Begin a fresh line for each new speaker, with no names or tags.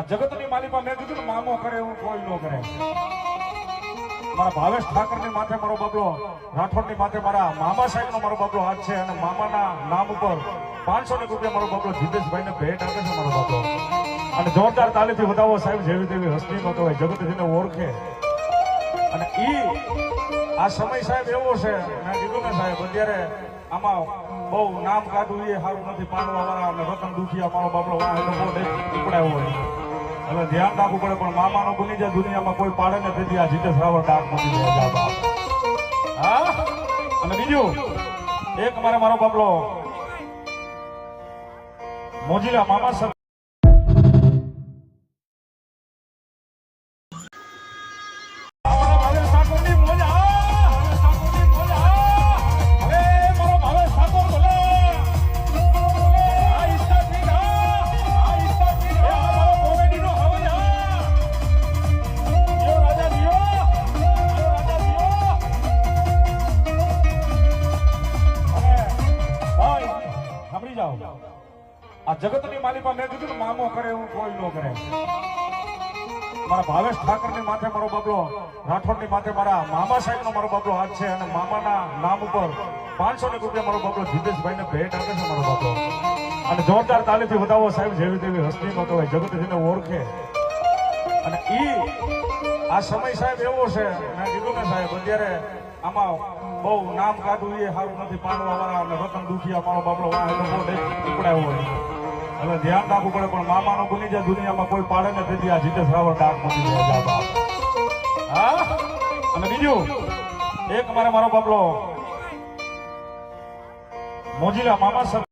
આ જગતની માલિકા મેં કીધું ને મામો કરે એવું કોઈ ન કરે. મારા ભાવેશ ઠાકરની માથે મારો બાબલો, રાઠોડની માથે મારા મામા સાહેબનો મારો બાબલો હાથ છે અને મામાના નામ ઉપર 500 રૂપિયા મારો બાબલો જીતેશભાઈને ભેટ આપે છે મારો બાબલો. અને જોરદાર તાલીથી વધાવો સાહેબ, જેવી તેવી હસ્તી નો કહેવાય, જગત જેને ઓળખે. અને આ સમય સાહેબ એવો છે, મેં કીધું ને સાહેબ, અત્યારે આમાં બહુ નામ કાઢવું એ સારું નથી. પાડવા વાળા અને રતન દુખિયા મારો બાબલો ઉપડાયો હોય એટલે ધ્યાન રાખવું પડે. પણ મામાનો બની જાય દુનિયામાં કોઈ પાડે ને તેથી આ જીતેશ રાવળ ડાક નથી જાય. હા, અને બીજું એક મારો બાબલો મોજીલા મામા સર આ જગતની માલિકા મેં કીધું ને મામો કરે એવું કોઈ ન કરે. મારા ભાવેશ ઠાકરની માથે મારો બાબલો, રાઠોડની માથે મારા મામા સાહેબનો મારો બાબલો હાથ છે અને મામાના નામ ઉપર 500 રૂપિયા મારો બાબલો જીતેશભાઈને ભેટ આપે છે મારો બાબલો. અને જોરદાર તાલીથી વધાવો સાહેબ, જેવી તેવી હસ્તી નો કહેવાય, જગત જેને ઓળખે. અને આ સમય સાહેબ એવો છે, મેં કીધું ને સાહેબ, અત્યારે આમાં બહુ નામ કાઢવું એ સારું નથી. પાડવા વાળા અને રતન દુખિયા મારો બાબલો ઉપડાયો હોય એટલે ધ્યાન રાખવું પડે. પણ મામાનો બની જાય દુનિયામાં કોઈ પાડે ને તેથી આ જીતેશ રાવળ ડાક નથી જાય. હા, અને બીજું એક મારો બાબલો મોજીલા મામા સર